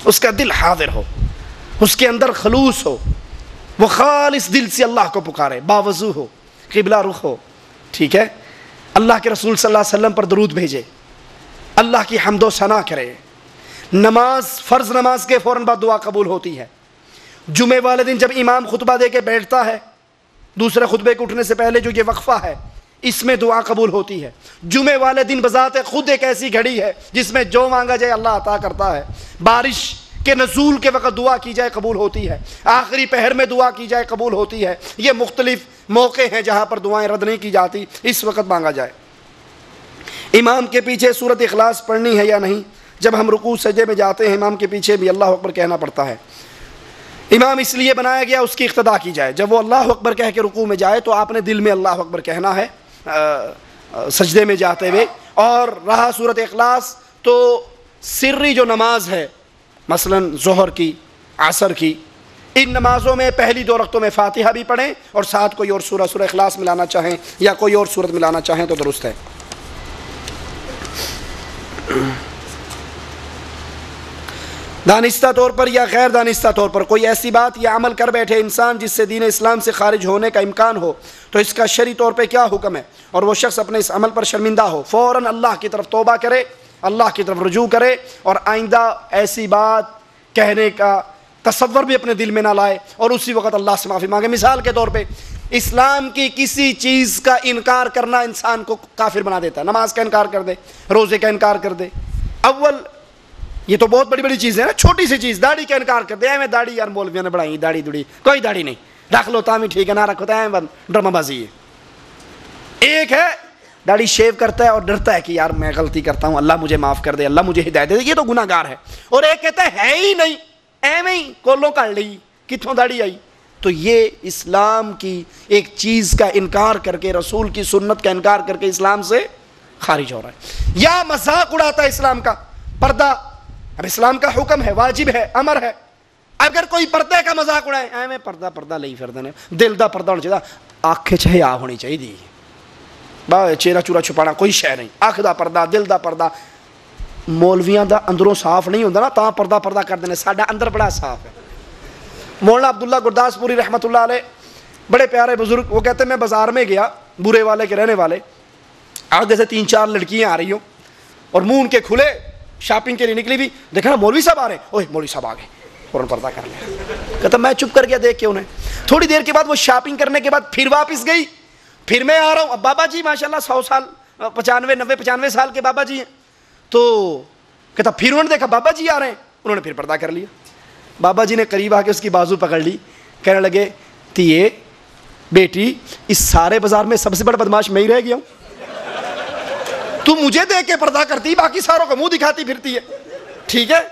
اس کا دل حاضر ہو، اس کے اندر خلوص ہو، وہ خالص دل سے اللہ کو پکارے، باوضو ہو، قبلہ رخ ہو، ٹھیک ہے، اللہ کے رسول صلی اللہ علیہ وسلم پر درود بھیجے، اللہ کی حمد و ثنا کرے۔ نماز، فرض نماز کے فوراً بعد دعا قبول ہوتی ہے۔ جمعے والے دن جب امام خطبہ دے کے بیٹھتا ہے، دوسرے خطبے کے اٹھنے سے پہلے جو یہ وقفہ ہے، اس میں دعا قبول ہوتی ہے۔ جمعے والے دن بذات خود ایک ایسی گھڑی ہے جس میں جو مانگا جائے اللہ عطا کرتا ہے۔ بارش کے نزول کے وقت دعا کی جائے قبول ہوتی ہے، آخری پہر میں دعا کی جائے قبول ہوتی ہے۔ یہ مختلف موقع ہیں جہاں پر دعائیں رد نہیں کی جاتی، اس وقت مانگا جائے۔ امام کے پیچھے سورۃ اخلاص پڑھنی ہے یا نہیں؟ جب ہم رکوع سجدے میں جاتے ہیں امام کے پیچھے بھی اللہ اکبر کہنا پڑتا ہے۔ امام اس لیے بنایا گیا اس کی اقتداء کی جائے، جب وہ اللہ اکبر کہہ کے رکوع میں جائے تو آپ نے دل میں اللہ اکبر کہنا ہے سجدے میں جاتے ہوئے۔ اور رہا سورۃ اخلاص تو سری جو نماز ہے، مثلا ظہر کی، عصر کی، ان نمازوں میں پہلی 2 رکعتوں میں فاتحہ بھی پڑھیں اور ساتھ کوئی اور سورہ اخلاص ملانا چاہیں یا کوئی اور سورت ملانا چاہیں تو درست ہے۔ دانستہ طور پر یا غیر دانستہ طور پر کوئی ایسی بات یا عمل کر بیٹھے انسان جس سے دین اسلام سے خارج ہونے کا امکان ہو تو اس کا شرعی طور پہ کیا حکم ہے؟ اور وہ شخص اپنے اس عمل پر شرمندہ ہو، فوراً اللہ کی طرف توبہ کرے، اللہ کی طرف رجوع کرے اور آئندہ ایسی بات کہنے کا تصور بھی اپنے دل میں نہ لائے اور اسی وقت اللہ سے معافی مانگے۔ مثال کے طور پہ اسلام کی کسی چیز کا انکار کرنا انسان کو کافر بنا دیتا ہے۔ نماز کا انکار کر دے، روزے کا انکار کر دے، اول یہ تو بہت بڑی بڑی چیز ہے نا، چھوٹی سی چیز داڑھی کا انکار کر دے، میں داڑھی یار مولویوں نے بڑھائی، داڑھی دوڑی، کوئی داڑھی نہیں، رکھ لو تامی ٹھیک ہے، نہ رکھو تو ڈرامہ بازی ہے۔ ایک ہے داڑھی شیو کرتا ہے اور ڈرتا ہے کہ یار میں غلطی کرتا ہوں، اللہ مجھے معاف کر دے، اللہ مجھے ہدایت دے، یہ تو گناہ گار ہے۔ اور ایک کہتا ہے ہی نہیں، ایویں ہی کولوں کر لی، کتوں داڑھی آئی؟ تو یہ اسلام کی ایک چیز کا انکار کر کے، رسول کی سنت کا انکار کر کے اسلام سے خارج ہو رہا ہے۔ یا مذاق اڑاتا ہے اسلام کا، پردہ، اب اسلام کا حکم ہے، واجب ہے، امر ہے، اگر کوئی پردے کا مذاق اڑائے، ایویں پردہ لئی پھردے نے، دل دا پردہ ہونا چاہیے، آنکھ چ حیا ہونی چاہیے، چہرہ چورا چھپانا کوئی شے نہیں، آنکھ دا پردہ، دل دا پردہ۔ مولویاں دا اندروں صاف نہیں ہوتا نا، تاں پردہ کر دینے، ساڈا اندر بڑا صاف ہے۔ مولانا عبداللہ گرداس پوری رحمۃ اللہ علیہ بڑے پیارے بزرگ، وہ کہتے ہیں میں بازار میں گیا، برے والے کے رہنے والے، آگے سے 3-4 لڑکیاں آ رہی ہوں اور منہ ان کے کھلے، شاپنگ کے لیے نکلی بھی، دیکھا نا مولوی صاحب آ رہے ہیں، اوہ مولوی صاحب آ گئے، فوراً پردہ کر لیا۔ کہتا میں چپ کر گیا دیکھ کے انہیں۔ تھوڑی دیر کے بعد وہ شاپنگ کرنے کے بعد پھر واپس گئی، پھر میں آ رہا ہوں، اب بابا جی ماشاءاللہ 100 سال 95 سال کے بابا جی ہیں، تو کہتا پھر انہوں نے دیکھا بابا جی آ رہے ہیں، انہوں نے پھر پردہ کر لیا۔ بابا جی نے قریب آ کے اس کی بازو پکڑ لی، کہنے لگے تیے بیٹی اس سارے بازار میں سب سے بڑا بدماش میں ہی رہ گیا ہوں، تو مجھے دیکھ کے پردہ کرتی، باقی ساروں کو منہ دکھاتی پھرتی ہے، ٹھیک ہے؟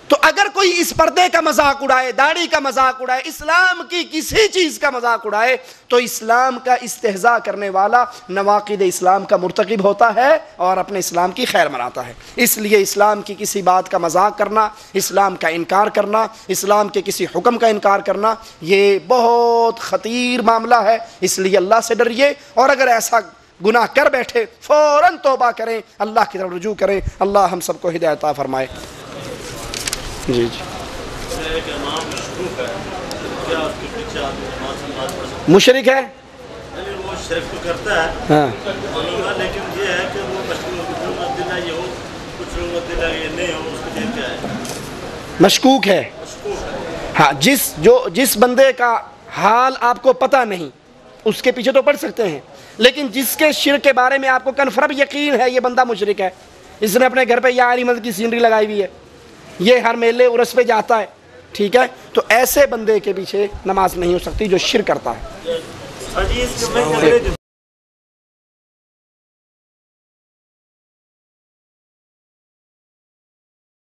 تو اگر کوئی اس پردے کا مذاق اڑائے، داڑھی کا مذاق اڑائے، اسلام کی کسی چیز کا مذاق اڑائے تو اسلام کا استہزاء کرنے والا نواقض اسلام کا مرتکب ہوتا ہے اور اپنے اسلام کی خیر مناتا ہے۔ اس لیے اسلام کی کسی بات کا مذاق کرنا، اسلام کا انکار کرنا، اسلام کے کسی حکم کا انکار کرنا، یہ بہت خطیر معاملہ ہے۔ اس لیے اللہ سے ڈریے اور اگر ایسا گناہ کر بیٹھے فوراً توبہ کریں، اللہ کی طرف رجوع کریں۔ اللہ ہم سب کو ہدایت عطا فرمائے۔ جی مشرک ہے، وہ شرک تو کرتا ہے ہاں، لیکن یہ ہے کہ وہ مشکوک یہ ہو، کچھ یہ نہیں ہو، اس کو دین کیا ہے؟ مشکوک ہے، ہاں، جس بندے کا حال آپ کو پتہ نہیں اس کے پیچھے تو پڑھ سکتے ہیں، لیکن جس کے شرک کے بارے میں آپ کو کنفرم یقین ہے یہ بندہ مشرک ہے، اس نے اپنے گھر پہ یا علی مدد کی سینری لگائی ہوئی ہے، یہ ہر میلے عرس پہ جاتا ہے، ٹھیک ہے، تو ایسے بندے کے پیچھے نماز نہیں ہو سکتی جو شرک کرتا ہے۔